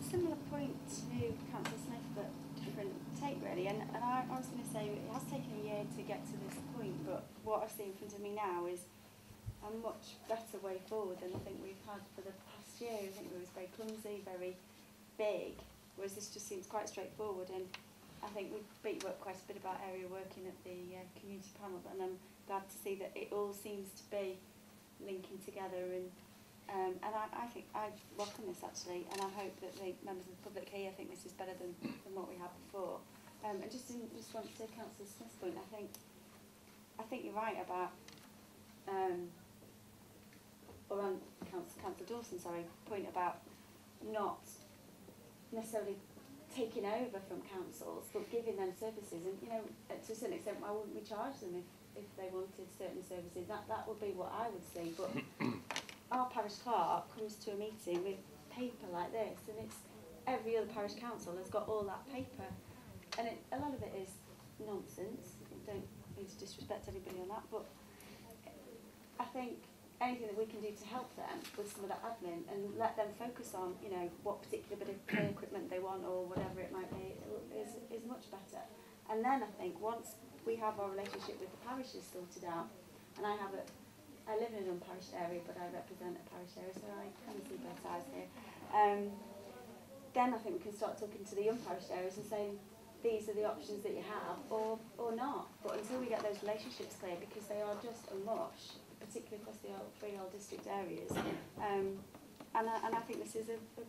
similar point to Councillor Smith, but different take really. And I was going to say it has taken a year to get to this point, but what I see in front of me now is a much better way forward than I think we've had for the past year. I think it was very clumsy, very big, whereas this just seems quite straightforward. And I think we've beat up quite a bit about area working at the community panel, and I'm glad to see that it all seems to be linking together. And I think I welcome this actually, and I hope that the members of the public here think this is better than what we had before. And just in response to Councillor Smith's point, I think you're right about or on Councillor Dawson's point about not necessarily taking over from councils, but giving them services. And you know, to a certain extent, why wouldn't we charge them if they wanted certain services? That would be what I would say. But our parish clerk comes to a meeting with paper like this, and it's every other parish council has got all that paper, and a lot of it is nonsense. I don't need to disrespect anybody on that, but I think anything that we can do to help them with some of that admin and let them focus on, you know, what particular bit of play equipment they want or whatever it might be is much better. And then I think once we have our relationship with the parishes sorted out, and I live in an unparished area, but I represent a parish area, so I kind of see both sides here. Then I think we can start talking to the unparished areas and saying, these are the options that you have, or not. But until we get those relationships clear, because they are just a mush, particularly across the three old district areas, and I think this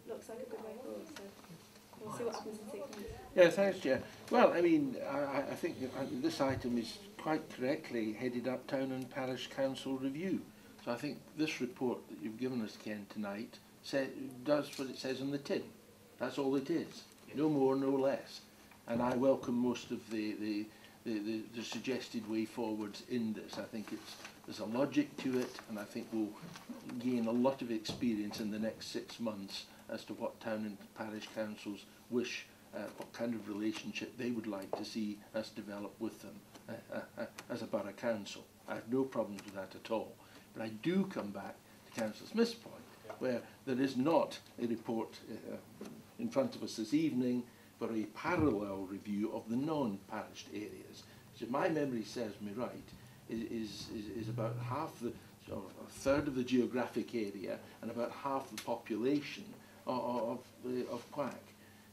looks like a good way forward. So we'll see what happens in 6 months. Yeah, thanks, Chair. Well, I mean, I think this item is quite correctly headed up Town and Parish Council Review. So I think this report that you've given us, Ken, tonight does what it says on the tin. That's all it is. No more, no less. And I welcome most of the suggested way forwards in this. I think there's a logic to it, and I think we'll gain a lot of experience in the next 6 months as to what town and parish councils wish, what kind of relationship they would like to see us develop with them as a borough council. I have no problems with that at all. But I do come back to Councillor Smith's point, where there is not a report in front of us this evening for a parallel review of the non-parished areas. So if my memory serves me right, is about half or a third of the geographic area and about half the population of Quack.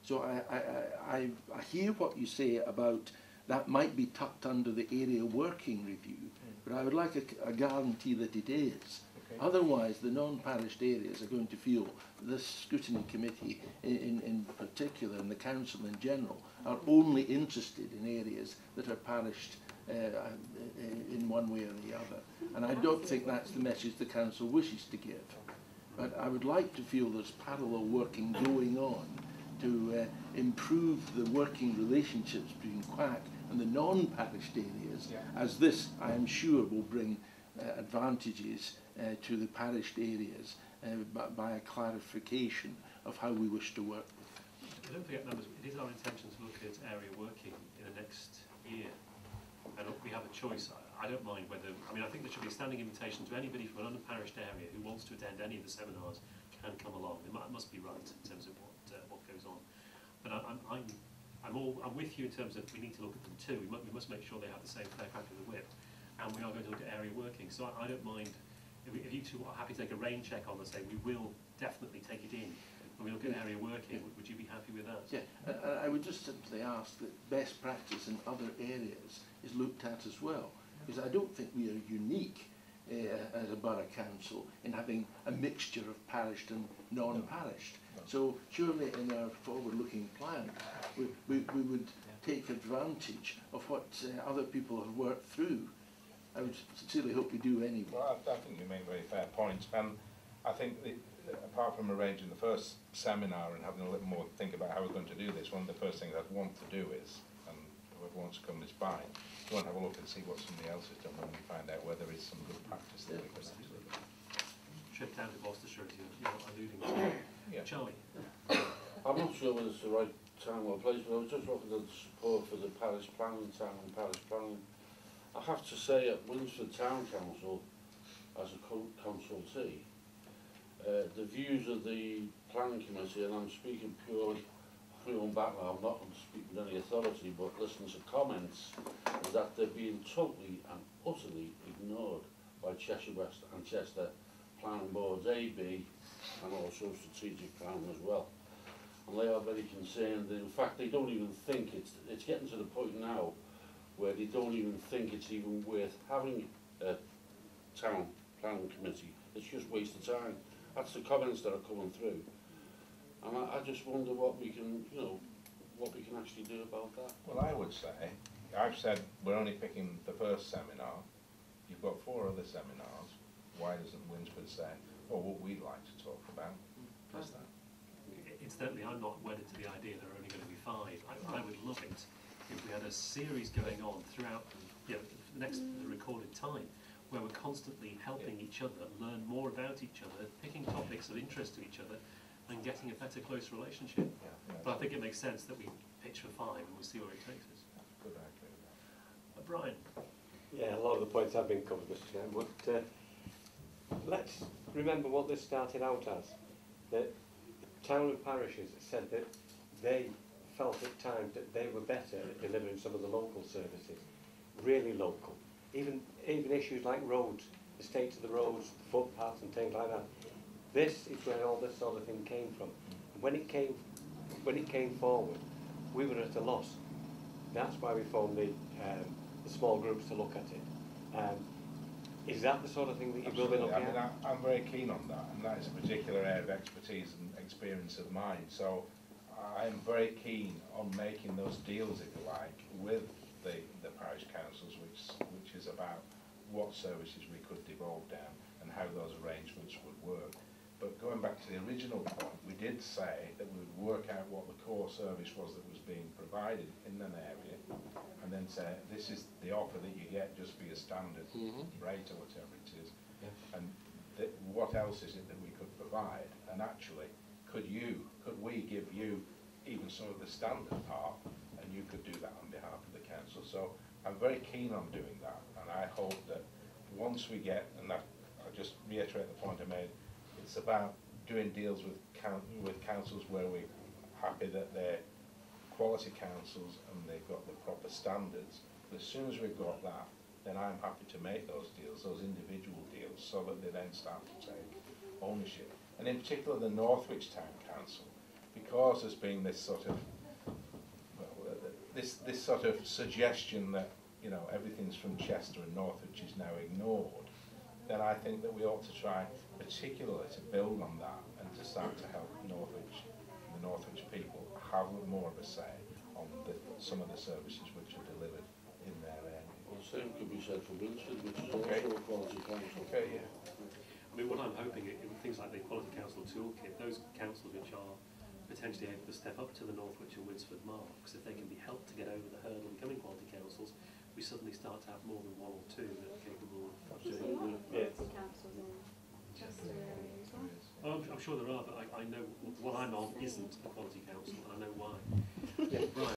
So I hear what you say about that might be tucked under the area working review, but I would like a guarantee that it is. Okay. Otherwise, the non-parished areas are going to feel this scrutiny committee in particular, and the council in general, are only interested in areas that are parished in one way or the other. And I don't think that's the message the council wishes to give. But I would like to feel there's parallel working going on to improve the working relationships between Quack and the non-parished areas, as this, I am sure, will bring advantages to the parished areas by a clarification of how we wish to work with them. Don't forget, members, it is our intention to look at area working in the next year. And we have a choice. I don't mind whether, I mean, I think there should be a standing invitation to anybody from an unparished area who wants to attend any of the seminars can come along. It must be right in terms of what goes on. But I'm with you in terms of we need to look at them too. We must make sure they have the same fair crack of the whip. And we are going to look at area working. So I don't mind if you two are happy to take a rain check on and say we will definitely take it in. When we look at area working, would you be happy with that? Yeah, I would just simply ask that best practice in other areas is looked at as well, because I don't think we are unique as a borough council in having a mixture of parished and non-parished. No. So surely in our forward-looking plan, we would take advantage of what other people have worked through. I would sincerely hope we do anyway. Well, I think you make very fair points, and I think apart from arranging the first seminar and having a little more think about how we're going to do this, one of the first things I'd want to do is, and whoever wants to come is fine, go and have a look and see what somebody else has done and we find out whether it's some good practice that we can actually do. Trip down to Gloucestershire, you're alluding to. Yeah. Charlie? I'm not sure whether it's the right time or place, but I was just looking at the support for the parish planning, town and parish planning. I have to say at Winsford Town Council, as a consultee, the views of the planning committee, and I'm speaking purely on my own background, I'm not speaking with any authority, but listening to comments, is that they're being totally and utterly ignored by Cheshire West and Chester planning boards, AB, and also strategic planning as well. And they are very concerned. In fact, they don't even think it's getting to the point now where they don't even think it's even worth having a town planning committee. It's just waste of time. That's the comments that are coming through. And I just wonder what we can, you know, what we can actually do about that. Well, I would say, I've said we're only picking the first seminar. You've got 4 other seminars. Why doesn't Winsford say, well, what we'd like to talk about is that? Incidentally, I'm not wedded to the idea there are only going to be 5. I would love it if we had a series going on throughout the next recorded time, where we're constantly helping each other learn more about each other, picking topics of interest to each other, and getting a better, close relationship. But I think it makes sense that we pitch for 5 and we'll see where it takes us. Good idea. Brian? Yeah, a lot of the points have been covered, Mr. Chairman, but let's remember what this started out as. The town and parishes said that they felt at times that they were better at delivering some of the local services, really local. Even issues like roads, the state of the roads, the footpaths and things like that. This is where all this sort of thing came from. And when it came forward, we were at a loss. That's why we formed the small groups to look at it. Is that the sort of thing that you will be looking at? I'm very keen on that, and that is a particular area of expertise and experience of mine. So I'm very keen on making those deals, if you like, with the parish councils, which is about what services we could devolve down and how those arrangements would work. But going back to the original point, we did say that we would work out what the core service was that was being provided in an area, and then say, this is the offer that you get just for your standard rate or whatever it is. Yeah. And what else is it that we could provide? And actually, could we give you even some of the standard part, and you could do that on behalf of the council? So I'm very keen on doing that, and I hope that once we get, and that, I'll just reiterate the point I made, it's about doing deals with councils where we're happy that they're quality councils and they've got the proper standards. But as soon as we've got that, then I'm happy to make those deals, those individual deals, so that they then start to take ownership. And in particular the Northwich Town Council, because there's been this sort of this sort of suggestion that, you know, everything's from Chester and Northwich is now ignored, then I think that we ought to try particularly to build on that and to start to help Northwich, the Northwich people, have more of a say on some of the services which are delivered in their area. Well, the same could be said for Winsford, which is Okay. also a quality council. Okay, yeah. I mean, what I'm hoping, in things like the Quality Council Toolkit, those councils which are potentially able to step up to the Northwich and Winsford marks, if they can be helped to get over the hurdle of becoming quality councils, we suddenly start to have more than 1 or 2 that are capable of Is there doing not it. quality councils in Chester area as well? Oh, I'm sure there are, but I know what I'm on isn't a quality council, and I know why. Yeah. Right.